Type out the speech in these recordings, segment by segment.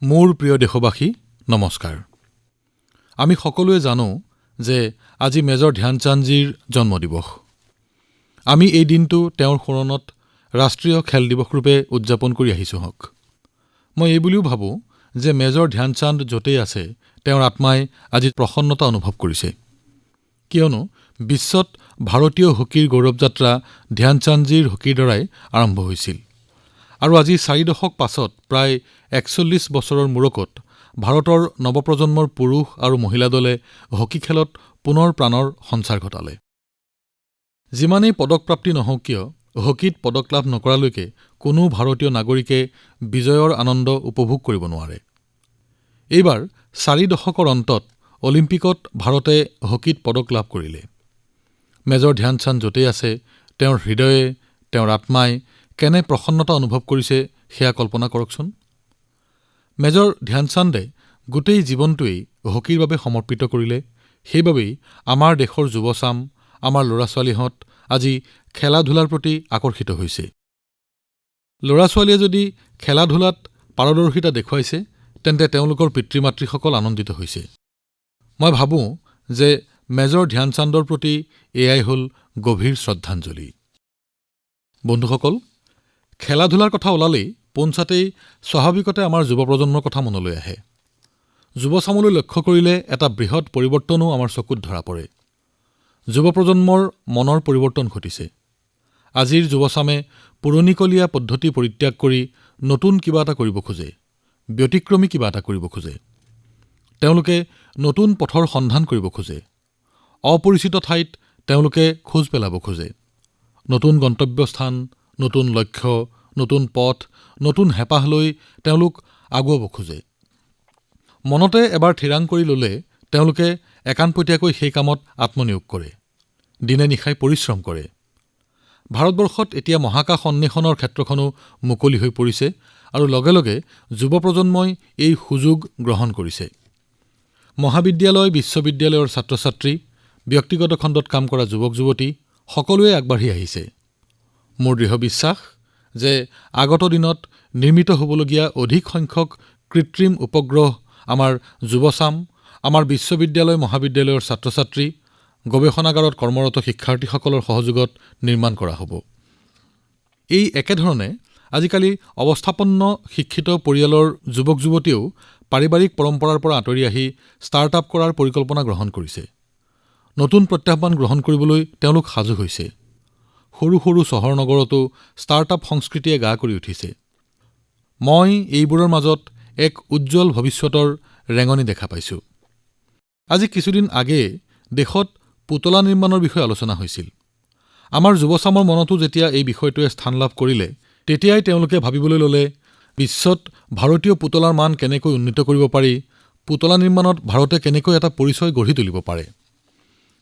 মোৰ প্ৰিয় দেশবাসী নমস্কাৰ। আমি সকলোৱে জানো যে আজি মেজৰ ধ্যানচান্দজীৰ জন্ম দিৱস। আমি এই দিনটো তেওঁৰ স্মৰণত ৰাষ্ট্ৰীয় খেল দিৱস ৰূপে উদযাপন কৰি আহিছো। মই এই বুলিও ভাবো যে মেজৰ ধ্যানচান্দ য'তেই আছে তেওঁৰ আত্মাই আজি প্ৰসন্নতা অনুভৱ কৰিছে, কিয়নো বিশ্বত ভাৰতীয় হকীৰ গৌৰৱ যাত্ৰা ধ্যানচান্দজীৰ হকীৰ দ্বাৰাই আৰম্ভ হৈছিল। আৰু আজি ৪ দশক পাছত প্ৰায় ৪১ বছৰৰ মূৰকত ভাৰতৰ নৱপ্ৰজন্মৰ পুৰুষ আৰু মহিলা দলে হকী খেলত পুনৰ প্ৰাণৰ সঞ্চাৰ ঘটালে। যিমানেই পদক প্ৰাপ্তি নহওক কিয়, হকীত পদক লাভ নকৰালৈকে কোনো ভাৰতীয় নাগৰিকে বিজয়ৰ আনন্দ উপভোগ কৰিব নোৱাৰে। এইবাৰ ৪ দশকৰ অন্তত অলিম্পিকত ভাৰতে হকীত পদক লাভ কৰিলে। মেজৰ ধ্যানচান্দ য'তেই আছে তেওঁৰ হৃদয়ে, তেওঁৰ আত্মাই কেনে প্ৰসন্নতা অনুভৱ কৰিছে সেয়া কল্পনা কৰকচোন। মেজৰ ধ্যানচান্দে গোটেই জীৱনটোৱেই হকীৰ বাবে সমৰ্পিত কৰিলে। সেইবাবেই আমাৰ দেশৰ যুৱচাম, আমাৰ ল'ৰা-ছোৱালীহঁত আজি খেলা-ধূলাৰ প্ৰতি আকৰ্ষিত হৈছে। ল'ৰা-ছোৱালীয়ে যদি খেলা-ধূলাত পাৰদৰ্শিতা দেখুৱাইছে, তেন্তে তেওঁলোকৰ পিতৃ-মাতৃসকল আনন্দিত হৈছে। মই ভাবোঁ যে মেজৰ ধ্যানচান্দৰ প্ৰতি এয়াই হ'ল গভীৰ শ্ৰদ্ধাঞ্জলি। বন্ধুসকল, খেলা-ধূলাৰ কথা ওলালেই পোনছাটেই স্বাভাৱিকতে আমাৰ যুৱ প্ৰজন্মৰ কথা মনলৈ আহে। যুৱচামলৈ লক্ষ্য কৰিলে এটা বৃহৎ পৰিৱৰ্তনো আমাৰ চকুত ধৰা পৰে। যুৱ প্ৰজন্মৰ মনৰ পৰিৱৰ্তন ঘটিছে। আজিৰ যুৱচামে পুৰণিকলীয়া পদ্ধতি পৰিত্যাগ কৰি নতুন কিবা এটা কৰিব খোজে, ব্যতিক্ৰমী কিবা এটা কৰিব খোজে। তেওঁলোকে নতুন পথৰ সন্ধান কৰিব খোজে। অপৰিচিত ঠাইত তেওঁলোকে খোজ পেলাব খোজে। নতুন গন্তব্যস্থান, নতুন লক্ষ্য, নতুন পথ, নতুন হেঁপাহ লৈ তেওঁলোক আগুৱাব খোজে। মনতে এবাৰ থিৰাং কৰি ল'লে তেওঁলোকে একানপতীয়াকৈ সেই কামত আত্মনিয়োগ কৰে, দিনে নিশাই পৰিশ্ৰম কৰে। ভাৰতবৰ্ষত এতিয়া মহাকাশ অন্বেষণৰ ক্ষেত্ৰখনো মুকলি হৈ পৰিছে আৰু লগে লগে যুৱ প্ৰজন্মই এই সুযোগ গ্ৰহণ কৰিছে। মহাবিদ্যালয়, বিশ্ববিদ্যালয়ৰ ছাত্ৰ-ছাত্ৰী, ব্যক্তিগত খণ্ডত কাম কৰা যুৱক-যুৱতী সকলোৱে আগবাঢ়ি আহিছে। মোৰ দৃঢ় বিশ্বাস যে আগত দিনত নিৰ্মিত হ'বলগীয়া অধিক সংখ্যক কৃত্ৰিম উপগ্ৰহ আমাৰ যুৱচাম, আমাৰ বিশ্ববিদ্যালয়, মহাবিদ্যালয়ৰ ছাত্ৰ-ছাত্ৰী, গৱেষণাগাৰত কৰ্মৰত শিক্ষাৰ্থীসকলৰ সহযোগত নিৰ্মাণ কৰা হ'ব। এই একেধৰণে আজিকালি অৱস্থাপন্ন শিক্ষিত পৰিয়ালৰ যুৱক-যুৱতীয়েও পাৰিবাৰিক পৰম্পৰাৰ পৰা আঁতৰি আহি ষ্টাৰ্টআপ কৰাৰ পৰিকল্পনা গ্ৰহণ কৰিছে। নতুন প্ৰত্যাহ্বান গ্ৰহণ কৰিবলৈ তেওঁলোক সাজু হৈছে। সৰু সৰু চহৰ-নগৰতো ষ্টাৰ্টআপ সংস্কৃতিয়ে গা কৰি উঠিছে। মই এইবোৰৰ মাজত এক উজ্জ্বল ভৱিষ্যতৰ ৰেঙনি দেখা পাইছো। আজি কিছুদিন আগেয়ে দেশত পুতলা নিৰ্মাণৰ বিষয়ে আলোচনা হৈছিল। আমাৰ যুৱচামৰ মনতো যেতিয়া এই বিষয়টোৱে স্থান লাভ কৰিলে, তেতিয়াই তেওঁলোকে ভাবিবলৈ ল'লে, বিশ্বত ভাৰতীয় পুতলাৰ মান কেনেকৈ উন্নীত কৰিব পাৰি, পুতলা নিৰ্মাণত ভাৰতে কেনেকৈ এটা পৰিচয় গঢ়ি তুলিব পাৰে।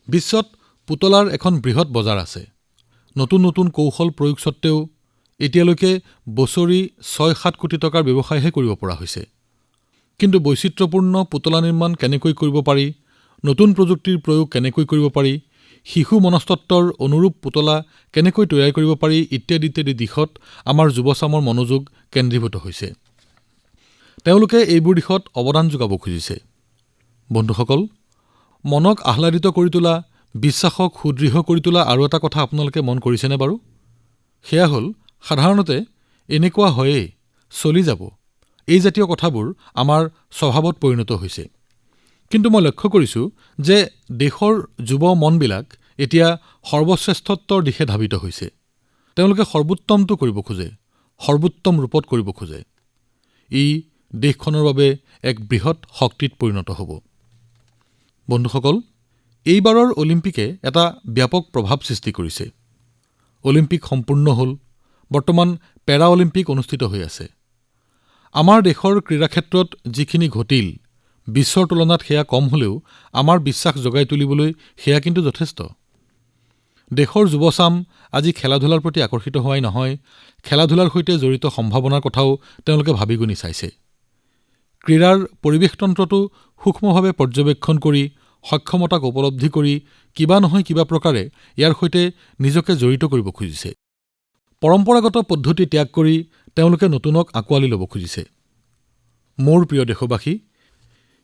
বিশ্বত পুতলাৰ এখন বৃহৎ বজাৰ আছে। নতুন নতুন কৌশল প্ৰয়োগ সত্ত্বেও এতিয়ালৈকে বছৰি ৬-৭ কোটি টকাৰ ব্যৱসায়হে কৰিব পৰা হৈছে। কিন্তু বৈচিত্ৰ্যপূৰ্ণ পুতলা নিৰ্মাণ কেনেকৈ কৰিব পাৰি, নতুন প্ৰযুক্তিৰ প্ৰয়োগ কেনেকৈ কৰিব পাৰি, শিশু মনস্তত্বৰ অনুৰূপ পুতলা কেনেকৈ তৈয়াৰ কৰিব পাৰি ইত্যাদি ইত্যাদি দিশত আমাৰ যুৱচামৰ মনোযোগ কেন্দ্ৰীভূত হৈছে। তেওঁলোকে এইবোৰ দিশত অৱদান যোগাব খুজিছে। বন্ধুসকল, মনক আহ্লাদিত কৰি তোলা, বিশ্বাসক সুদৃঢ় কৰি তোলা আৰু এটা কথা আপোনালোকে মন কৰিছেনে বাৰু? সেয়া হ'ল সাধাৰণতে এনেকুৱা হয়েই, চলি যাব, এই জাতীয় কথাবোৰ আমাৰ স্বভাৱত পৰিণত হৈছে। কিন্তু মই লক্ষ্য কৰিছো যে দেশৰ যুৱ মনবিলাক এতিয়া সৰ্বশ্ৰেষ্ঠত্বৰ দিশে ধাৱিত হৈছে। তেওঁলোকে সৰ্বোত্তমটো কৰিব খোজে, সৰ্বোত্তম ৰূপত কৰিব খোজে। ই দেশখনৰ বাবে এক বৃহৎ শক্তিত পৰিণত হ'ব। বন্ধুসকল, এইবাৰৰ অলিম্পিকে এটা ব্যাপক প্ৰভাৱ সৃষ্টি কৰিছে। অলিম্পিক সম্পূৰ্ণ হ'ল। বৰ্তমান পেৰা অলিম্পিক অনুষ্ঠিত হৈ আছে। আমাৰ দেশৰ ক্ৰীড়া ক্ষেত্ৰত যিখিনি ঘটিল, বিশ্বৰ তুলনাত সেয়া কম হ'লেও আমাৰ বিশ্বাস জগাই তুলিবলৈ সেয়া কিন্তু যথেষ্ট। দেশৰ যুৱচাম আজি খেলা-ধূলাৰ প্ৰতি আকৰ্ষিত হোৱাই নহয়, খেলা-ধূলাৰ সৈতে জড়িত সম্ভাৱনাৰ কথাও তেওঁলোকে ভাবি গুণি চাইছে। ক্ৰীড়াৰ পৰিৱেশতন্ত্ৰটো সূক্ষ্মভাৱে পৰ্যবেক্ষণ কৰি, সক্ষমতাক উপলব্ধি কৰি কিবা নহয় কিবা প্ৰকাৰে ইয়াৰ সৈতে নিজকে জড়িত কৰিব খুজিছে। পৰম্পৰাগত পদ্ধতি ত্যাগ কৰি তেওঁলোকে নতুনক আঁকোৱালি ল'ব খুজিছে। মোৰ প্ৰিয় দেশবাসী,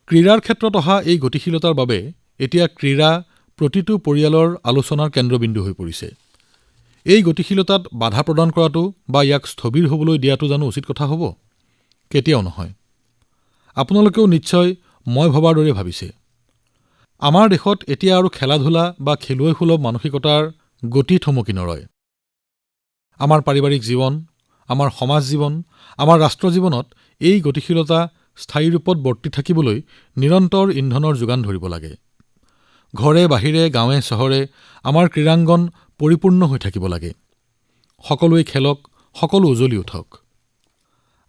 ক্ৰীড়াৰ ক্ষেত্ৰত অহা এই গতিশীলতাৰ বাবে এতিয়া ক্ৰীড়া প্ৰতিটো পৰিয়ালৰ আলোচনাৰ কেন্দ্ৰবিন্দু হৈ পৰিছে। এই গতিশীলতাত বাধা প্ৰদান কৰাটো বা ইয়াক স্থবিৰ হ'বলৈ দিয়াটো জানো উচিত কথা হ'ব? কেতিয়াও নহয়। আপোনালোকেও নিশ্চয় মই ভবাৰ দৰে ভাবিছে। আমাৰ দেশত এতিয়া আৰু খেলা-ধূলা বা খেলুৱৈসুলভ মানসিকতাৰ গতি থমকি নৰয়। আমাৰ পাৰিবাৰিক জীৱন, আমাৰ সমাজ জীৱন, আমাৰ ৰাষ্ট্ৰ জীৱনত এই গতিশীলতা স্থায়ী ৰূপত বৰ্তি থাকিবলৈ নিৰন্তৰ ইন্ধনৰ যোগান ধৰিব লাগে। ঘৰে বাহিৰে গাঁৱে চহৰে আমাৰ ক্ৰীড়াংগন পৰিপূৰ্ণ হৈ থাকিব লাগে। সকলোৱে খেলক, সকলো উজ্বলি উঠক।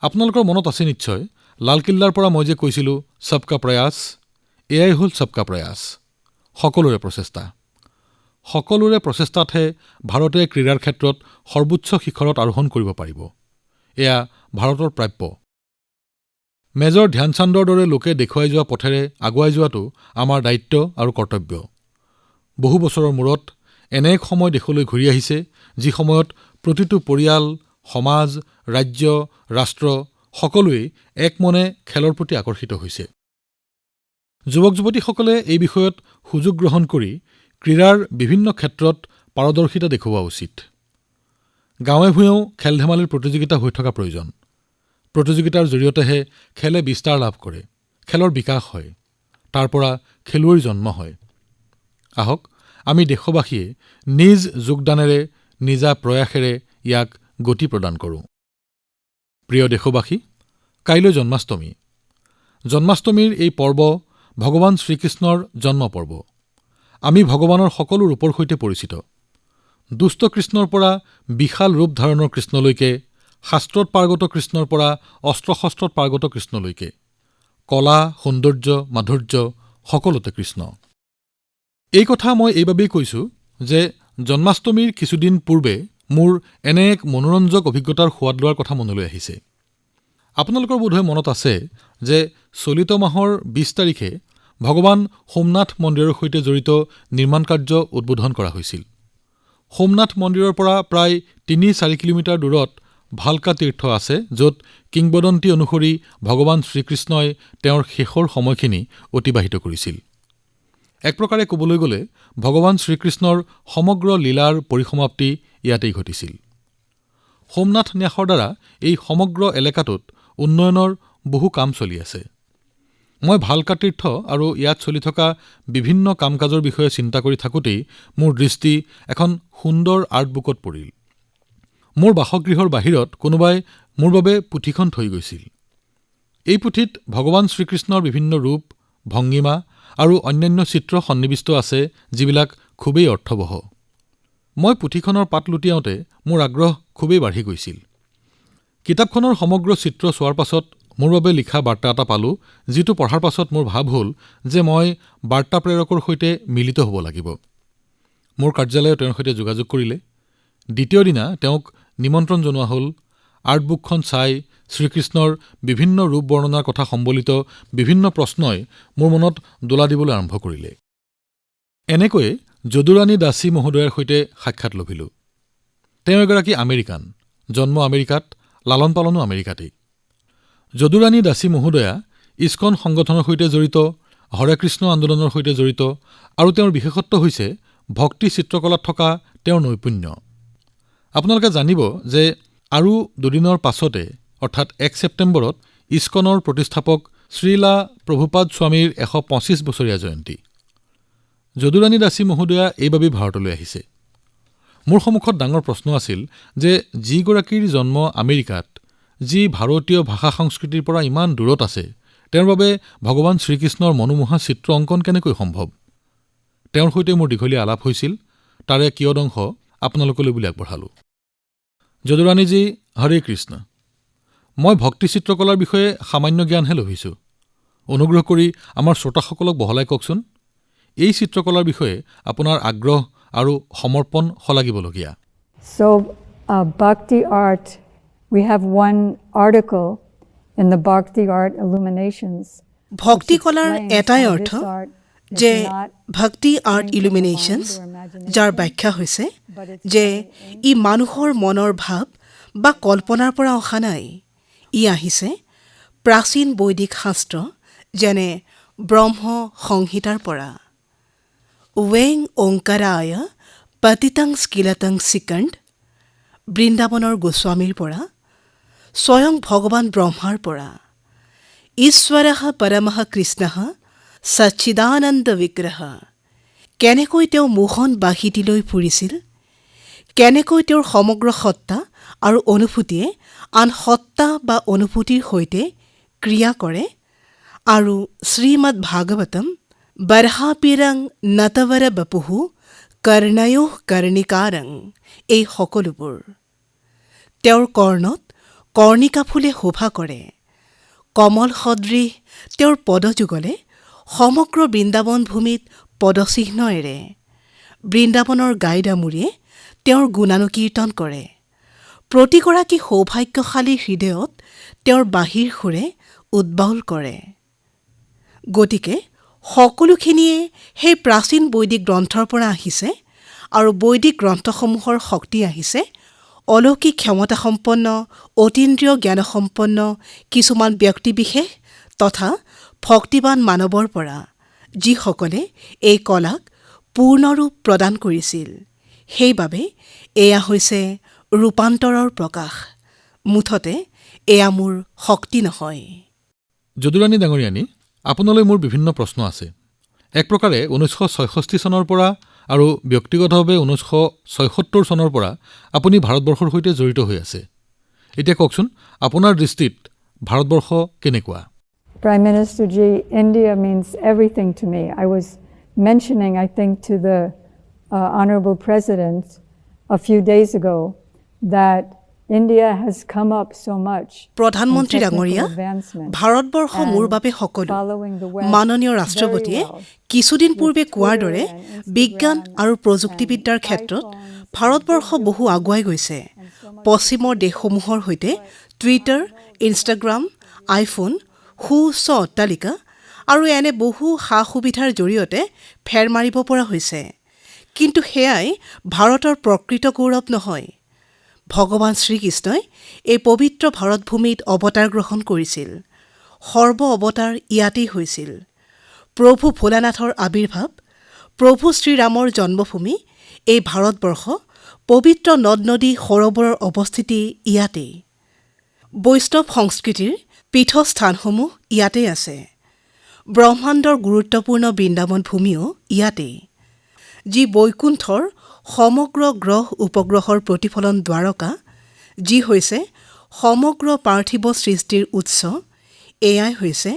আপোনালোকৰ মনত আছে নিশ্চয়, লালকিল্লাৰ পৰা মই যে কৈছিলো সবকা প্ৰয়াস, এয়াই হ'ল সবকা প্ৰয়াস, সকলোৰে প্ৰচেষ্টা। সকলোৰে প্ৰচেষ্টাতহে ভাৰতে ক্ৰীড়াৰ ক্ষেত্ৰত সৰ্বোচ্চ শিখৰত আৰোহণ কৰিব পাৰিব। এয়া ভাৰতৰ প্ৰাপ্য। মেজৰ ধ্যানচান্দৰ দৰে লোকে দেখুৱাই যোৱা পথেৰে আগুৱাই যোৱাটো আমাৰ দায়িত্ব আৰু কৰ্তব্য। বহু বছৰৰ মূৰত এনে এক সময় দেশলৈ ঘূৰি আহিছে, যি সময়ত প্ৰতিটো পৰিয়াল, সমাজ, ৰাজ্য, ৰাষ্ট্ৰ সকলোৱে এক মনে খেলৰ প্ৰতি আকৰ্ষিত হৈছে। যুৱক-যুৱতীসকলে এই বিষয়ত সুযোগ গ্ৰহণ কৰি ক্ৰীড়াৰ বিভিন্ন ক্ষেত্ৰত পাৰদৰ্শিতা দেখুওৱা উচিত। গাঁৱে-ভূঞেও খেল-ধেমালিৰ প্ৰতিযোগিতা হৈ থকা প্ৰয়োজন। প্ৰতিযোগিতাৰ জৰিয়তেহে খেলে বিস্তাৰ লাভ কৰে, খেলৰ বিকাশ হয়, তাৰ পৰা খেলুৱৈৰ জন্ম হয়। আহক আমি দেশবাসীয়ে নিজ যোগদানেৰে, নিজা প্ৰয়াসেৰে ইয়াক গতি প্ৰদান কৰোঁ। প্ৰিয় দেশবাসী, কাইলৈ জন্মাষ্টমী। জন্মাষ্টমীৰ এই পৰ্ব ভগৱান শ্ৰীকৃষ্ণৰ জন্ম পৰ্ব। আমি ভগৱানৰ সকলো ৰূপৰ সৈতে পৰিচিত। দুষ্ট কৃষ্ণৰ পৰা বিশাল ৰূপ ধাৰণৰ কৃষ্ণলৈকে, শাস্ত্ৰত পাৰ্গত কৃষ্ণৰ পৰা অস্ত্ৰ-শস্ত্ৰত পাৰ্গত কৃষ্ণলৈকে, কলা, সৌন্দৰ্য, মাধুৰ্য সকলোতে কৃষ্ণ। এই কথা মই এইবাবেই কৈছো যে জন্মাষ্টমীৰ কিছুদিন পূৰ্বে মোৰ এনে এক মনোৰঞ্জক অভিজ্ঞতাৰ সোৱাদ লোৱাৰ কথা মনলৈ আহিছে। আপোনালোকৰ বোধহয় মনত আছে যে চলিত মাহৰ ২০ তাৰিখে ভগৱান সোমনাথ মন্দিৰৰ সৈতে জড়িত নিৰ্মাণ কাৰ্য উদ্বোধন কৰা হৈছিল। সোমনাথ মন্দিৰৰ পৰা প্ৰায় ৩-৪ কিলোমিটাৰ দূৰত ভালকা তীৰ্থ আছে, য'ত কিংবদন্তি অনুসৰি ভগৱান শ্ৰীকৃষ্ণই তেওঁৰ শেষৰ সময়খিনি অতিবাহিত কৰিছিল। এক প্ৰকাৰে ক'বলৈ গ'লে ভগৱান শ্ৰীকৃষ্ণৰ সমগ্ৰ লীলাৰ পৰিসমাপ্তি ইয়াতেই ঘটিছিল। সোমনাথ ন্যাসৰ দ্বাৰা এই সমগ্ৰ এলেকাটোত উন্নয়নৰ বহু কাম চলি আছে। মই ভালকা তীৰ্থ আৰু ইয়াত চলি থকা বিভিন্ন কাম-কাজৰ বিষয়ে চিন্তা কৰি থাকোঁতেই মোৰ দৃষ্টি এখন সুন্দৰ আৰ্টবুকত পৰিল। মোৰ বাসগৃহৰ বাহিৰত কোনোবাই মোৰ বাবে পুথিখন থৈ গৈছিল। এই পুথিত ভগৱান শ্ৰীকৃষ্ণৰ বিভিন্ন ৰূপ, ভংগিমা আৰু অন্যান্য চিত্ৰ সন্নিৱিষ্ট আছে, যিবিলাক খুবেই অৰ্থবহ। মই পুথিখনৰ পাত লুটিয়াওঁতে মোৰ আগ্ৰহ খুবেই বাঢ়ি গৈছিল। কিতাপখনৰ সমগ্ৰ চিত্ৰ চোৱাৰ পাছত মোৰ বাবে লিখা বাৰ্তা এটা পালোঁ, যিটো পঢ়াৰ পাছত মোৰ ভাৱ হ'ল যে মই বাৰ্তা প্ৰেৰকৰ সৈতে মিলিত হ'ব লাগিব। মোৰ কাৰ্যালয়ে তেওঁৰ সৈতে যোগাযোগ কৰিলে। দ্বিতীয় দিনা তেওঁক নিমন্ত্ৰণ জনোৱা হ'ল। আৰ্টবুকখন চাই শ্ৰীকৃষ্ণৰ বিভিন্ন ৰূপ বৰ্ণনাৰ কথা সম্বলিত বিভিন্ন প্ৰশ্নই মোৰ মনত দোলা দিবলৈ আৰম্ভ কৰিলে। এনেকৈয়ে যদুৰাণী দাসী মহোদয়াৰ সৈতে সাক্ষাৎ লভিলোঁ। তেওঁ এগৰাকী আমেৰিকান, জন্ম আমেৰিকাত, লালন-পালনো আমেৰিকাতেই। যদুৰাণী দাসী মহোদয়া ইস্কন সংগঠনৰ সৈতে জড়িত, হৰে কৃষ্ণ আন্দোলনৰ সৈতে জড়িত, আৰু তেওঁৰ বিশেষত্ব হৈছে ভক্তি চিত্ৰকলাত থকা তেওঁৰ নৈপুণ্য। আপোনালোকে জানিব যে আৰু দুদিনৰ পাছতে, অৰ্থাৎ ১ ছেপ্টেম্বৰত ইস্কনৰ প্ৰতিষ্ঠাপক শ্ৰীলা প্ৰভুপাদ স্বামীৰ ১২৫ বছৰীয়া জয়ন্তী। যদুৰাণী দাসী মহোদয়া এইবাবেই ভাৰতলৈ আহিছে। মোৰ সন্মুখত ডাঙৰ প্ৰশ্ন আছিল যে যিগৰাকীৰ জন্ম আমেৰিকাত, যি ভাৰতীয় ভাষা সংস্কৃতিৰ পৰা ইমান দূৰত আছে, তেওঁৰ বাবে ভগৱান শ্ৰীকৃষ্ণৰ মনোমোহা চিত্ৰ অংকন কেনেকৈ সম্ভৱ? তেওঁৰ সৈতে মোৰ দীঘলীয়া আলাপ হৈছিল। তাৰে কিয়দংশ আপোনালোকলৈ বুলি আগবঢ়ালোঁ। যদুৰাণীজী, হৰে কৃষ্ণ। মই ভক্তি চিত্ৰকলাৰ বিষয়ে সামান্য জ্ঞানহে লভিছোঁ। অনুগ্ৰহ কৰি আমাৰ শ্ৰোতাসকলক বহলাই কওকচোন, এই চিত্ৰকলাৰ বিষয়ে আপোনাৰ আগ্ৰহ আৰু সমৰ্পণ শলাগিবলগীয়া। So, Bhakti art, we have one article in the Bhakti art illuminations. ভক্তি কলাৰ এটাই অৰ্থ যে ভক্তি আৰ্ট ইলুমিনেশ্যনছ, যাৰ ব্যাখ্যা হৈছে যে ই মানুহৰ মনৰ ভাৱ বা কল্পনাৰ পৰা অহা নাই, ই আহিছে প্ৰাচীন বৈদিক শাস্ত্ৰ যেনে ব্ৰহ্ম সংহিতাৰ পৰা ৱেং ওংকাৰায় পতিতং স্কিলতং চিকণ্ড বৃন্দাবনৰ গোস্বামীৰ পৰা স্বয়ং ভগৱান ব্ৰহ্মাৰ পৰা ঈশ্বৰঃ পৰমঃ কৃষ্ণঃ সচ্চিদানন্দ বিগ্ৰহ কেনেকৈ তেওঁ মোহন বাঁহীটিলৈ ফুৰিছিল, কেনেকৈ তেওঁৰ সমগ্ৰ সত্তা আৰু অনুভূতিয়ে আন সত্তা বা অনুভূতিৰ সৈতে ক্ৰিয়া কৰে আৰু শ্ৰীমদ্ ভাগৱতম বৰ্হাপিৰং নতৱৰ বপুঃ কৰ্ণয়োঃ কৰ্ণিকাৰং এই সকলোবোৰ তেওঁৰ কৰ্ণত কৰ্ণিকা ফুলে শোভা কৰে। কমল সদৃশ তেওঁৰ পদযুগলে সমগ্ৰ বৃন্দাবন ভূমিত পদচিহ্ন এৰে। বৃন্দাবনৰ গাইডামুৰিয়ে তেওঁৰ গুণানুকীৰ্তন কৰে। প্ৰতিগৰাকী সৌভাগ্যশালী হৃদয়ত তেওঁৰ বাঁহীৰ সুৰে উদ্বাউল কৰে। গতিকে সকলোখিনিয়ে সেই প্ৰাচীন বৈদিক গ্ৰন্থৰ পৰা আহিছে আৰু বৈদিক গ্ৰন্থসমূহৰ শক্তি আহিছে অলৌকিক ক্ষমতাসম্পন্ন অতীন্দ্ৰিয় জ্ঞানসম্পন্ন কিছুমান ব্যক্তিবিশেষ তথা ভক্তিবান মানৱৰ পৰা, যিসকলে এই কলাক পূৰ্ণৰূপ প্ৰদান কৰিছিল। সেইবাবে এয়া হৈছে ৰূপান্তৰৰ প্ৰকাশ। মুঠতে এয়া মোৰ শক্তি নহয়। যদুৰাণী ডাঙৰীয়ানী, আপোনালৈ মোৰ বিভিন্ন প্ৰশ্ন আছে। এক প্ৰকাৰে 1966 চনৰ পৰা আৰু ব্যক্তিগতভাৱে 1976 চনৰ পৰা আপুনি ভাৰতবৰ্ষৰ সৈতে জড়িত হৈ আছে। এতিয়া কওকচোন, আপোনাৰ দৃষ্টিত ভাৰতবৰ্ষ কেনেকুৱা? Prime Minister Ji, India means everything to me. I was mentioning, I think, to the Honorable President a few days ago that India has come up so much. প্ৰধানমন্ত্ৰী ডাঙৰীয়া, ভাৰতবৰ্ষ মোৰ বাবে সকলো। মাননীয় ৰাষ্ট্ৰপতিয়ে কিছুদিন পূৰ্বে কোৱাৰ দৰে বিজ্ঞান আৰু প্ৰযুক্তিবিদ্যাৰ ক্ষেত্ৰত ভাৰতবৰ্ষ বহু আগুৱাই গৈছে। পশ্চিমৰ দেশসমূহৰ সৈতে টুইটাৰ, ইনষ্টাগ্ৰাম, আইফোন, সুউচ্চ অট্টালিকা আৰু এনে বহু সা সুবিধাৰ জৰিয়তে ফেৰ মাৰিব পৰা হৈছে। কিন্তু সেয়াই ভাৰতৰ প্ৰকৃত গৌৰৱ নহয়। ভগৱান শ্ৰীকৃষ্ণই এই পবিত্ৰ ভাৰতভূমিত অৱতাৰ গ্ৰহণ কৰিছিল। সৰ্ব অৱতাৰ ইয়াতেই হৈছিল। প্ৰভু ভোলানাথৰ আৱিৰ্ভাৱ, প্ৰভু শ্ৰীৰামৰ জন্মভূমি এই ভাৰতবৰ্ষ, পবিত্ৰ নদ নদী সৰোবৰৰ অৱস্থিতি ইয়াতেই। বৈষ্ণৱ সংস্কৃতিৰ পীঠস্থানসমূহ ইয়াতেই আছে। ব্ৰহ্মাণ্ডৰ গুৰুত্বপূৰ্ণ বৃন্দাবন ভূমিও ইয়াতেই, যি বৈকুণ্ঠৰ সমগ্ৰ গ্ৰহ উপগ্ৰহৰ প্ৰতিফলন দ্বাৰকা, যি হৈছে সমগ্ৰ পাৰ্থিৱ সৃষ্টিৰ উৎস। এয়াই হৈছে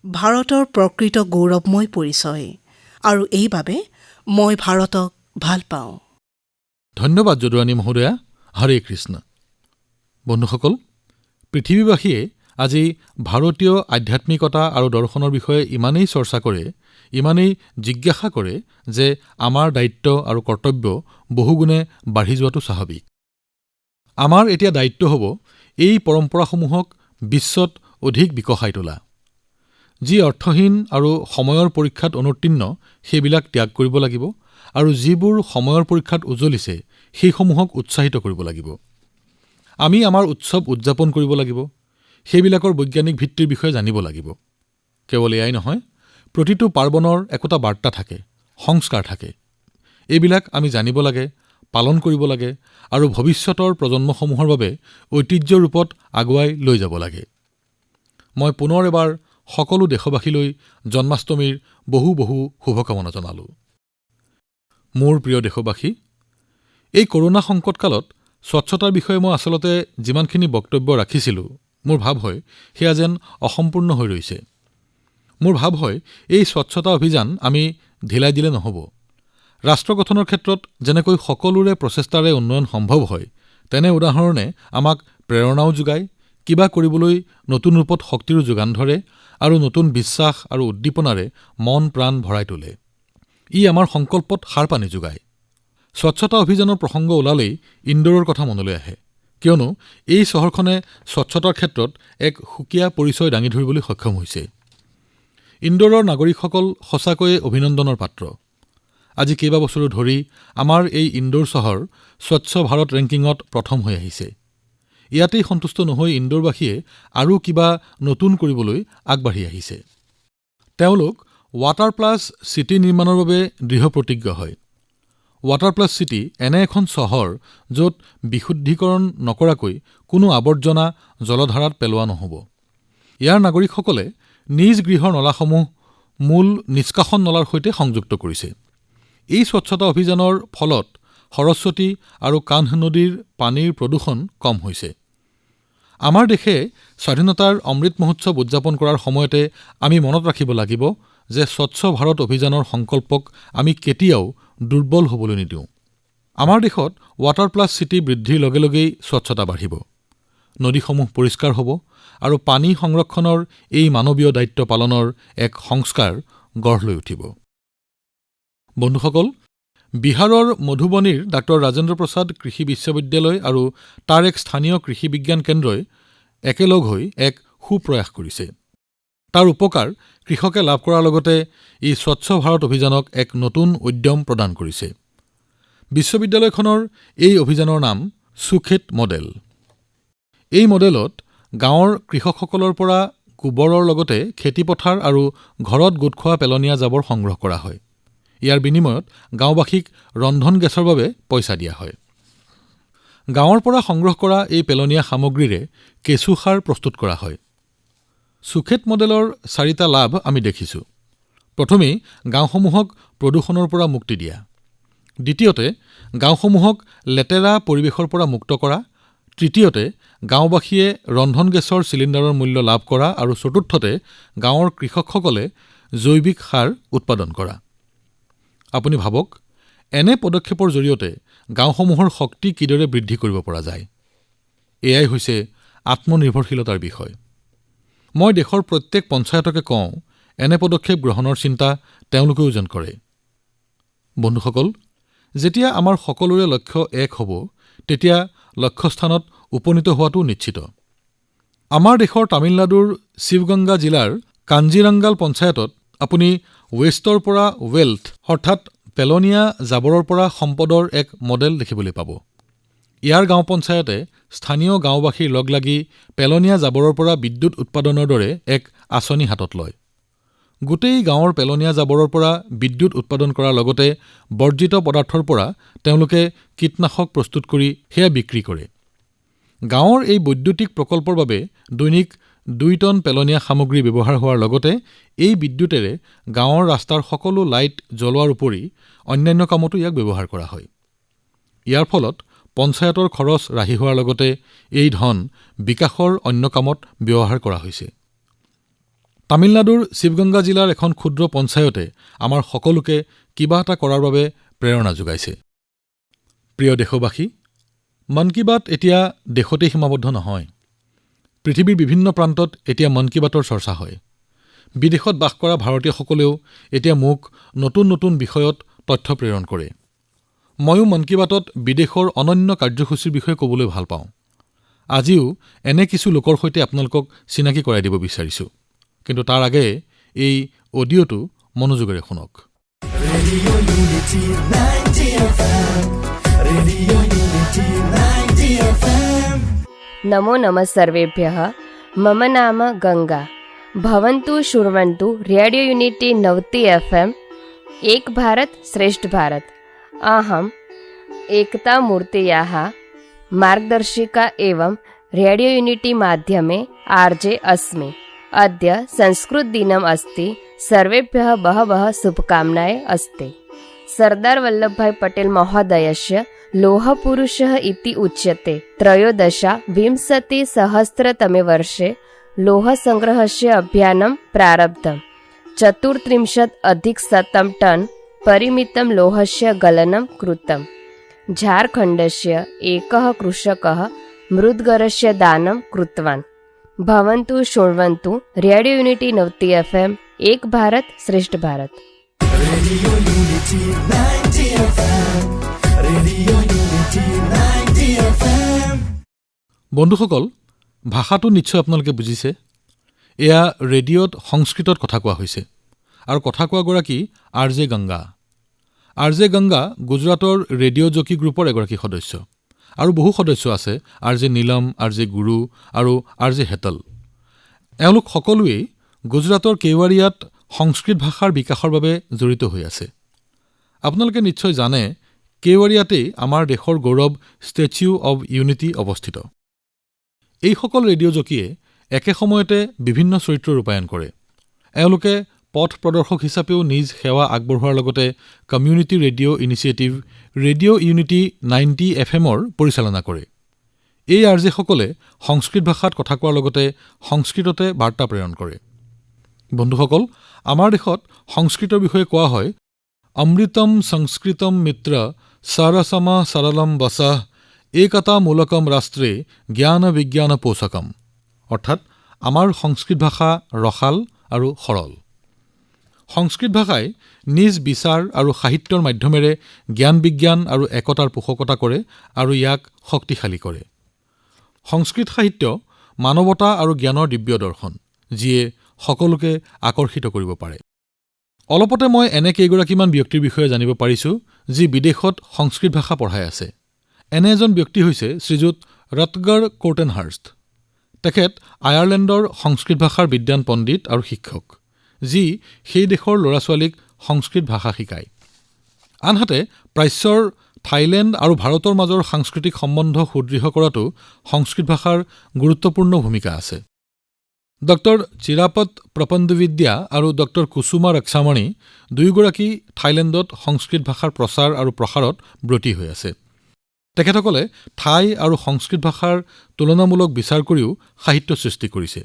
ভাৰতৰ প্ৰকৃত গৌৰৱময় পৰিচয় আৰু এইবাবে মই ভাৰতক ভাল পাওঁ। ধন্যবাদ যদুৰাণী মহোদয়া। হৰে কৃষ্ণ। বন্ধুসকল, পৃথিৱীবাসীয়ে আজি ভাৰতীয় আধ্যাত্মিকতা আৰু দৰ্শনৰ বিষয়ে ইমানেই চৰ্চা কৰে, ইমানেই জিজ্ঞাসা কৰে যে আমাৰ দায়িত্ব আৰু কৰ্তব্য বহুগুণে বাঢ়ি যোৱাটো স্বাভাৱিক। আমাৰ এতিয়া দায়িত্ব হ'ব এই পৰম্পৰাসমূহক বিশ্বত অধিক বিকশাই তোলা। যি অৰ্থহীন আৰু সময়ৰ পৰীক্ষাত অনুত্তীৰ্ণ সেইবিলাক ত্যাগ কৰিব লাগিব আৰু যিবোৰ সময়ৰ পৰীক্ষাত উজ্বলিছে সেইসমূহক উৎসাহিত কৰিব লাগিব। আমি আমাৰ উৎসৱ উদযাপন কৰিব লাগিব, সেইবিলাকৰ বৈজ্ঞানিক ভিত্তিৰ বিষয়ে জানিব লাগিব। কেৱল এয়াই নহয়, প্ৰতিটো পাৰ্বণৰ একোটা বাৰ্তা থাকে, সংস্কাৰ থাকে। এইবিলাক আমি জানিব লাগে, পালন কৰিব লাগে আৰু ভৱিষ্যতৰ প্ৰজন্মসমূহৰ বাবে ঐতিহ্য ৰূপত আগুৱাই লৈ যাব লাগে। মই পুনৰ এবাৰ সকলো দেশবাসীলৈ জন্মাষ্টমীৰ বহু বহু শুভকামনা জনালোঁ। মোৰ প্ৰিয় দেশবাসী, এই কৰোনা সংকটকালত স্বচ্ছতাৰ বিষয়ে মই আচলতে যিমানখিনি বক্তব্য ৰাখিছিলোঁ, মোৰ ভাৱ হয় সেয়া যেন অসম্পূৰ্ণ হৈ ৰৈছে। মোৰ ভাৱ হয় এই স্বচ্ছতা অভিযান আমি ঢিলাই দিলে নহ'ব। ৰাষ্ট্ৰ গঠনৰ ক্ষেত্ৰত যেনেকৈ সকলোৰে প্ৰচেষ্টাৰে উন্নয়ন সম্ভৱ হয়, তেনে উদাহৰণে আমাক প্ৰেৰণাও যোগায়, কিবা কৰিবলৈ নতুন ৰূপত শক্তিৰো যোগান ধৰে আৰু নতুন বিশ্বাস আৰু উদ্দীপনাৰে মন প্ৰাণ ভৰাই তোলে। ই আমাৰ সংকল্পত সাৰ পানী যোগায়। স্বচ্ছতা অভিযানৰ প্ৰসংগ ওলালেই ইন্দোৰৰ কথা মনলৈ আহে, কিয়নো এই চহৰখনে স্বচ্ছতাৰ ক্ষেত্ৰত এক সুকীয়া পৰিচয় দাঙি ধৰিবলৈ সক্ষম হৈছে। ইন্দোৰৰ নাগৰিকসকল সঁচাকৈয়ে অভিনন্দনৰ পাত্ৰ। আজি কেইবাবছৰো ধৰি আমাৰ এই ইন্দোৰ চহৰ স্বচ্ছ ভাৰত ৰেংকিঙত প্ৰথম হৈ আহিছে। ইয়াতেই সন্তুষ্ট নহৈ ইন্দোৰবাসীয়ে আৰু কিবা নতুন কৰিবলৈ আগবাঢ়ি আহিছে তেওঁলোক ৱাটাৰ প্লাছ চিটি নিৰ্মাণৰ বাবে দৃঢ় প্ৰতিজ্ঞ হয় ৱাটাৰ প্লাছ চিটি এনে এখন চহৰ য'ত বিশুদ্ধীকৰণ নকৰাকৈ কোনো আৱৰ্জনা জলধাৰাত পেলোৱা নহ'ব ইয়াৰ নাগৰিকসকলে নিজ গৃহৰ নলাসমূহ মূল নিষ্কাশন নলাৰ সৈতে সংযুক্ত কৰিছে এই স্বচ্ছতা অভিযানৰ ফলত সৰস্বতী আৰু কানহ নদীৰ পানীৰ প্ৰদূষণ কম হৈছে আমাৰ দেশে স্বাধীনতাৰ অমৃত মহোৎসৱ উদযাপন কৰাৰ সময়তে আমি মনত ৰাখিব লাগিব যে স্বচ্ছ ভাৰত অভিযানৰ সংকল্পক আমি কেতিয়াও দুৰ্বল হ'বলৈ নিদিওঁ আমাৰ দেশত ৱাটাৰ প্লাছ চিটি বৃদ্ধিৰ লগে লগেই স্বচ্ছতা বাঢ়িব নদীসমূহ পৰিষ্কাৰ হ'ব আৰু পানী সংৰক্ষণৰ এই মানৱীয় দায়িত্ব পালনৰ এক সংস্কাৰ গঢ় লৈ উঠিব বন্ধুসকল বিহাৰৰ মধুবনীৰ ডাঃ ৰাজেন্দ্ৰ প্ৰসাদ কৃষি বিশ্ববিদ্যালয় আৰু তাৰ এক স্থানীয় কৃষি বিজ্ঞান কেন্দ্ৰই একেলগ হৈ এক সুপ্ৰয়াস কৰিছে তাৰ উপকাৰ কৃষকে লাভ কৰাৰ লগতে ই স্বচ্ছ ভাৰত অভিযানক এক নতুন উদ্যম প্ৰদান কৰিছে বিশ্ববিদ্যালয়খনৰ এই অভিযানৰ নাম সুখেত মডেল এই মডেলত গাঁৱৰ কৃষকসকলৰ পৰা গোবৰৰ লগতে খেতিপথাৰ আৰু ঘৰত গোট খোৱা পেলনীয়া জাবৰ সংগ্ৰহ কৰা হয় ইয়াৰ বিনিময়ত গাঁওবাসীক ৰন্ধন গেছৰ বাবে পইচা দিয়া হয় গাঁৱৰ পৰা সংগ্ৰহ কৰা এই পেলনীয়া সামগ্ৰীৰে কেঁচু সাৰ প্ৰস্তুত কৰা হয় সুখেত মডেলৰ 4টা লাভ আমি দেখিছো প্ৰথমে গাঁওসমূহক প্ৰদূষণৰ পৰা মুক্তি দিয়া দ্বিতীয়তে গাঁওসমূহক লেতেৰা পৰিৱেশৰ পৰা মুক্ত কৰা তৃতীয়তে গাঁওবাসীয়ে ৰন্ধন গেছৰ চিলিণ্ডাৰৰ মূল্য লাভ কৰা আৰু চতুৰ্থতে গাঁৱৰ কৃষকসকলে জৈৱিক সাৰ উৎপাদন কৰা আপুনি ভাবক এনে পদক্ষেপৰ জৰিয়তে গাঁওসমূহৰ শক্তি কিদৰে বৃদ্ধি কৰিব পৰা যায় এয়াই হৈছে আত্মনিৰ্ভৰশীলতাৰ বিষয় মই দেশৰ প্ৰত্যেক পঞ্চায়তকে কওঁ এনে পদক্ষেপ গ্ৰহণৰ চিন্তা তেওঁলোকেও যেন কৰে বন্ধুসকল যেতিয়া আমাৰ সকলোৰে লক্ষ্য এক হ'ব তেতিয়া লক্ষ্যস্থানত উপনীত হোৱাটো নিশ্চিত আমাৰ দেশৰ তামিলনাডুৰ শিৱগংগা জিলাৰ কাঞ্জিৰংগাল পঞ্চায়তত আপুনি ৱেষ্টৰ পৰা ৱেল্থ অৰ্থাৎ পেলনীয়া জাবৰৰ পৰা সম্পদৰ এক মডেল দেখিবলৈ পাব ইয়াৰ গাঁও পঞ্চায়তে স্থানীয় গাঁওবাসীৰ লগ লাগি পেলনীয়া জাবৰৰ পৰা বিদ্যুৎ উৎপাদনৰ দৰে এক আঁচনি হাতত লয় গোটেই গাঁৱৰ পেলনীয়া জাবৰৰ পৰা বিদ্যুৎ উৎপাদন কৰাৰ লগতে বৰ্জিত পদাৰ্থৰ পৰা তেওঁলোকে কীটনাশক প্ৰস্তুত কৰি সেয়া বিক্ৰী কৰে গাঁৱৰ এই বৈদ্যুতিক প্ৰকল্পৰ বাবে দৈনিক 2 টন পেলনীয়া সামগ্ৰী ব্যৱহাৰ হোৱাৰ লগতে এই বিদ্যুতেৰে গাঁৱৰ ৰাস্তাৰ সকলো লাইট জ্বলোৱাৰ উপৰি অন্যান্য কামতো ইয়াক ব্যৱহাৰ কৰা হয় ইয়াৰ ফলত পঞ্চায়তৰ খৰচ ৰাহি হোৱাৰ লগতে এই ধন বিকাশৰ অন্য কামত ব্যৱহাৰ কৰা হৈছে তামিলনাডুৰ শিৱগংগা জিলাৰ এখন ক্ষুদ্ৰ পঞ্চায়তে আমাৰ সকলোকে কিবা এটা কৰাৰ বাবে প্ৰেৰণা যোগাইছে প্ৰিয় দেশবাসী মন কী বাত এতিয়া দেশতেই সীমাবদ্ধ নহয় পৃথিৱীৰ বিভিন্ন প্ৰান্তত এতিয়া মন কী বাতৰ চৰ্চা হয় বিদেশত বাস কৰা ভাৰতীয়সকলেও এতিয়া মোক নতুন নতুন বিষয়ত তথ্য প্ৰেৰণ কৰে ময়ো মন কী বাতত বিদেশৰ অনন্য কাৰ্যসূচীৰ বিষয়ে ক'বলৈ ভাল পাওঁ আজিও এনে কিছু লোকৰ সৈতে আপোনালোকক চিনাকি কৰাই দিব বিচাৰিছো কিন্তু তাৰ আগেয়ে এই অডিঅ'টো মনোযোগেৰে শুনক radio' unity 90 FM radio' unity 90 FM नमो नमः सर्वेभ्यः मम नाम गंगा भवन्तु शृण्वन्तु रेडियो यूनिटी 90 FM एक भारत श्रेष्ठ भारत अहम् एकता मूर्तेयाः मार्गदर्शिका एवं रेडियो यूनिटी माध्यमे आर्जे अस्मि अद्य संस्कृत दिनम् अस्ति सर्वेभ्यः बहवः शुभकामनाः अस्ति सरदार वल्लभभाई पटेल महोदयस्य लोहपुरुषः इति उच्यते 13-विंशतिसहस्रतमे वर्षे लोहसङ्ग्रहस्य अभियानं प्रारब्धम् 34+ टन् परिमितं लोहस्य गलनं कृतम् झारखण्डस्य एकः कृषकः मृद्गरस्य दानं कृतवान् भवन्तु शृण्वन्तु रेडियो यूनिटी 90 FM एक भारत श्रेष्ठ Bharat radio unity 90 FM radio unity 90 FM বন্ধুসকল ভাষাটো নিশ্চয় আপোনালোকে বুজিছে এয়া ৰেডিঅ'ত সংস্কৃতত কথা কোৱা হৈছে আৰু কথা কোৱা গৰাকী আৰজে গংগা গুজৰাটৰ ৰেডিঅ' জকি গ্ৰুপৰ এগৰাকী সদস্য আৰু বহু সদস্য আছে, R J Neelam, R J গুৰু আৰু আৰ জে হেতল। এওঁলোক সকলোৱেই গুজৰাটৰ কেৱাড়িয়াত সংস্কৃত ভাষাৰ বিকাশৰ বাবে জড়িত হৈ আছে। আপোনালোকে নিশ্চয় জানে, কেৱাড়িয়াতেই আমাৰ দেশৰ গৌৰৱ ষ্টেচ্যু অৱ ইউনিটি অৱস্থিত। এইসকল ৰেডিঅ' জকিয়ে একে সময়তে বিভিন্ন চৰিত্ৰ ৰূপায়ণ কৰে। এওঁলোকে পথ প্ৰদৰ্শক হিচাপেও নিজ সেৱা আগবঢ়োৱাৰ লগতে community radio' initiative radio' unity 90 FM-ৰ পৰিচালনা কৰে। এই আৰজেসকলে সংস্কৃত ভাষাত কথা কোৱাৰ লগতে সংস্কৃততে বাৰ্তা প্ৰেৰণ কৰে। বন্ধুসকল, আমাৰ দেশত সংস্কৃতৰ বিষয়ে কোৱা হয়, অমৃতম সংস্কৃতম মিত্ৰ সৰসম সৰলম বসঃ একতা মূলকম ৰাষ্ট্ৰে জ্ঞান বিজ্ঞান পোষকম। অৰ্থাৎ আমাৰ সংস্কৃত ভাষা ৰসাল আৰু সৰল। সংস্কৃত ভাষাই নিজ বিচাৰ আৰু সাহিত্যৰ মাধ্যমেৰে জ্ঞান বিজ্ঞান আৰু একতাৰ পোষকতা কৰে আৰু ইয়াক শক্তিশালী কৰে। সংস্কৃত সাহিত্য মানৱতা আৰু জ্ঞানৰ দিব্য দৰ্শন, যিয়ে সকলোকে আকৰ্ষিত কৰিব পাৰে। অলপতে মই এনে কেইগৰাকীমান ব্যক্তিৰ বিষয়ে জানিব পাৰিছো, যি বিদেশত সংস্কৃত ভাষা পঢ়াই আছে। এনে এজন ব্যক্তি হৈছে শ্ৰীযুত ৰটগাৰ কৰ্টেনহাৰ্ষ্ট। তেখেত আয়াৰলেণ্ডৰ সংস্কৃত ভাষাৰ বিদ্বান পণ্ডিত আৰু শিক্ষক, যি সেই দেশৰ ল'ৰা-ছোৱালীক সংস্কৃত ভাষা শিকায়। আনহাতে প্ৰাচ্যৰ থাইলেণ্ড আৰু ভাৰতৰ মাজৰ সাংস্কৃতিক সম্বন্ধ সুদৃঢ় কৰাটো সংস্কৃত ভাষাৰ গুৰুত্বপূৰ্ণ ভূমিকা আছে। ডক্টৰ চিৰাপত প্ৰপণ্ডবিদ্যা আৰু ডক্টৰ কুসুমা ৰক্ষামণি দুয়োগৰাকী থাইলেণ্ডত সংস্কৃত ভাষাৰ প্ৰচাৰ আৰু প্ৰসাৰত ব্ৰতী হৈ আছে। তেখেতসকলে থাই আৰু সংস্কৃত ভাষাৰ তুলনামূলক বিচাৰ কৰিও সাহিত্য সৃষ্টি কৰিছে।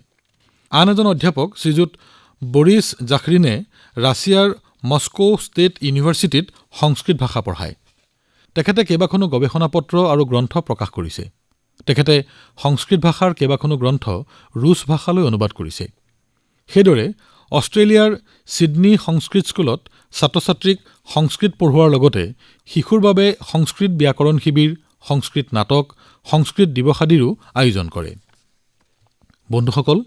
আন এজন অধ্যাপক শ্ৰীযুত বৰিছ জাখৰিনে ৰাছিয়াৰ মস্কো ষ্টেট ইউনিভাৰ্চিটিত সংস্কৃত ভাষা পঢ়ায়। তেখেতে কেইবাখনো গৱেষণা পত্ৰ আৰু গ্ৰন্থ প্ৰকাশ কৰিছে। তেখেতে সংস্কৃত ভাষাৰ কেইবাখনো গ্ৰন্থ ৰুছ ভাষালৈ অনুবাদ কৰিছে। সেইদৰে অষ্ট্ৰেলিয়াৰ ছিডনী সংস্কৃত স্কুলত ছাত্ৰ-ছাত্ৰীক সংস্কৃত পঢ়োৱাৰ লগতে শিশুৰ বাবে সংস্কৃত ব্যাকৰণ শিবিৰ, সংস্কৃত নাটক, সংস্কৃত দিৱস আদিৰো আয়োজন কৰে। বন্ধুসকল,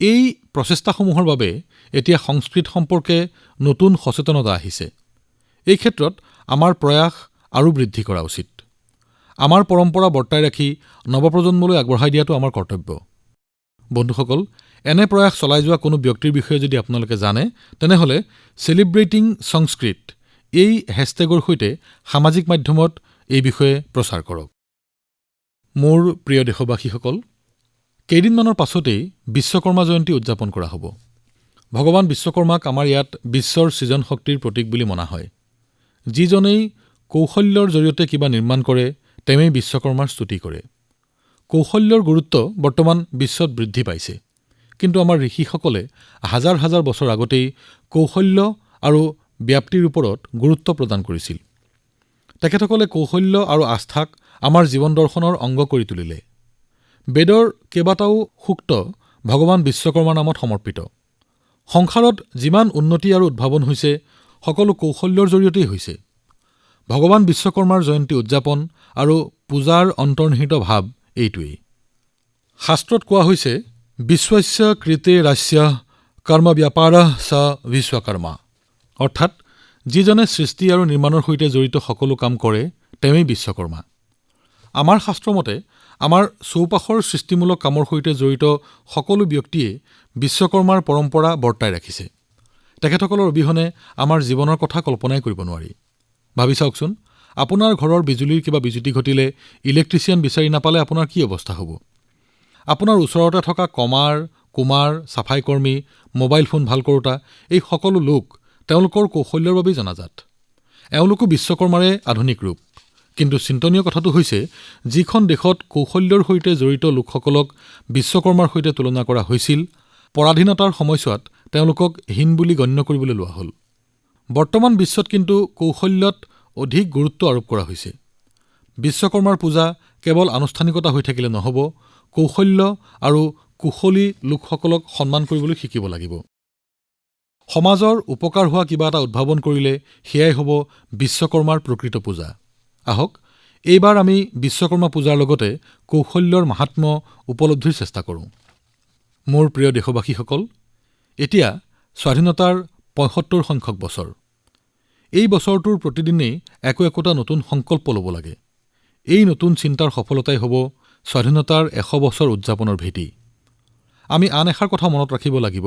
এই প্ৰচেষ্টাসমূহৰ বাবে এতিয়া সংস্কৃত সম্পৰ্কে নতুন সচেতনতা আহিছে। এই ক্ষেত্ৰত আমাৰ প্ৰয়াস আৰু বৃদ্ধি কৰা উচিত। আমাৰ পৰম্পৰা বৰ্তাই ৰাখি নৱপ্ৰজন্মলৈ আগবঢ়াই দিয়াটো আমাৰ কৰ্তব্য। বন্ধুসকল, এনে প্ৰয়াস চলাই যোৱা কোনো ব্যক্তিৰ বিষয়ে যদি আপোনালোকে জানে, তেনেহলে চেলিব্ৰেটিং সংস্কৃত এই হেশ্বটেগৰ সৈতে সামাজিক মাধ্যমত এই বিষয়ে প্ৰচাৰ কৰক। মোৰ প্ৰিয় দেশবাসীসকল, কেইদিনমানৰ পাছতেই বিশ্বকৰ্মা জয়ন্তী উদযাপন কৰা হ'ব। ভগৱান বিশ্বকৰ্মাক আমাৰ ইয়াত বিশ্বৰ সৃজন শক্তিৰ প্ৰতীক বুলি মনা হয়। যিজনেই কৌশল্যৰ জৰিয়তে কিবা নিৰ্মাণ কৰে, তেৱেই বিশ্বকৰ্মাৰ স্তুতি কৰে। কৌশল্যৰ গুৰুত্ব বৰ্তমান বিশ্বত বৃদ্ধি পাইছে, কিন্তু আমাৰ ঋষিসকলে হাজাৰ হাজাৰ বছৰ আগতেই কৌশল্য আৰু ব্যাপ্তিৰ ওপৰত গুৰুত্ব প্ৰদান কৰিছিল। তেখেতসকলে কৌশল্য আৰু আস্থাক আমাৰ জীৱন দৰ্শনৰ অংগ কৰি তুলিলে। বেদৰ কেইবাটাও সূক্ত ভগৱান বিশ্বকৰ্মাৰ নামত সমৰ্পিত। সংসাৰত যিমান উন্নতি আৰু উদ্ভাৱন হৈছে, সকলো কৌশল্যৰ জৰিয়তেই হৈছে। ভগৱান বিশ্বকৰ্মাৰ জয়ন্তী উদযাপন আৰু পূজাৰ অন্তৰ্নিহিত ভাৱ এইটোৱেই। শাস্ত্ৰত কোৱা হৈছে, বিশ্বস্য কৃতে ৰাস্য কৰ্ম ব্যাপাৰঃ স বিশ্বকৰ্মা। অৰ্থাৎ যিজনে সৃষ্টি আৰু নিৰ্মাণৰ সৈতে জড়িত সকলো কাম কৰে, তেৱেই বিশ্বকৰ্মা। আমাৰ শাস্ত্ৰমতে আমাৰ চৌপাশৰ সৃষ্টিমূলক কামৰ সৈতে জড়িত সকলো ব্যক্তিয়ে বিশ্বকৰ্মাৰ পৰম্পৰা বৰ্তাই ৰাখিছে। তেখেতসকলৰ অবিহনে আমাৰ জীৱনৰ কথা কল্পনাই কৰিব নোৱাৰি। ভাবি চাওকচোন, আপোনাৰ ঘৰৰ বিজুলীৰ কিবা বিজুতি ঘটিলে ইলেক্ট্ৰিচিয়ান বিচাৰি নাপালে আপোনাৰ কি অৱস্থা হ'ব? আপোনাৰ ওচৰতে থকা কমাৰ, কুমাৰ, চাফাই কৰ্মী, মোবাইল ফোন ভাল কৰোতা, এই সকলো লোক তেওঁলোকৰ কৌশল্যৰ বাবেই জনাজাত। এওঁলোকো বিশ্বকৰ্মাৰে আধুনিক ৰূপ। কিন্তু চিন্তনীয় কথাটো হৈছে, যিখন দেশত কৌশল্যৰ সৈতে জড়িত লোকসকলক বিশ্বকৰ্মাৰ সৈতে তুলনা কৰা হৈছিল, পৰাধীনতাৰ সময়ছোৱাত তেওঁলোকক হীন বুলি গণ্য কৰিবলৈ লোৱা হ'ল। বৰ্তমান বিশ্বত কিন্তু কৌশল্যত অধিক গুৰুত্ব আৰোপ কৰা হৈছে। বিশ্বকৰ্মাৰ পূজা কেৱল আনুষ্ঠানিকতা হৈ থাকিলে নহ'ব, কৌশল্য আৰু কুশলী লোকসকলক সন্মান কৰিবলৈ শিকিব লাগিব। সমাজৰ উপকাৰ হোৱা কিবা এটা উদ্ভাৱন কৰিলে সেয়াই হ'ব বিশ্বকৰ্মাৰ প্ৰকৃত পূজা। আহক এইবাৰ আমি বিশ্বকৰ্মা পূজাৰ লগতে কৌশল্যৰ মাহাত্ম্য উপলব্ধিৰ চেষ্টা কৰোঁ। মোৰ প্ৰিয় দেশবাসীসকল, এতিয়া স্বাধীনতাৰ ৭৫ সংখ্যক বছৰ। এই বছৰটোৰ প্ৰতিদিনেই একোটা নতুন সংকল্প ল'ব লাগে। এই নতুন চিন্তাৰ সফলতাই হ'ব স্বাধীনতাৰ ১০০ বছৰ উদযাপনৰ ভেটি আমি আন এষাৰ কথা মনত ৰাখিব লাগিব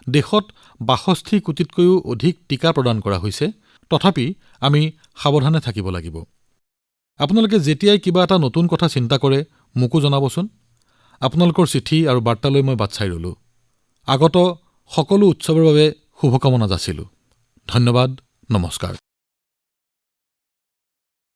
দেশত ৬২ কোটিতকৈও অধিক টিকা প্ৰদান কৰা হৈছে তথাপি আমি সাৱধানে থাকিব লাগিব আপোনালোকে যেতিয়াই কিবা এটা নতুন কথা চিন্তা কৰে মোকো জনাবচোন আপোনালোকৰ চিঠি আৰু বাৰ্তালৈ মই বাট চাই ৰ'লো আগত সকলো উৎসৱৰ বাবে শুভকামনা যাচিলো ধন্যবাদ নমস্কাৰ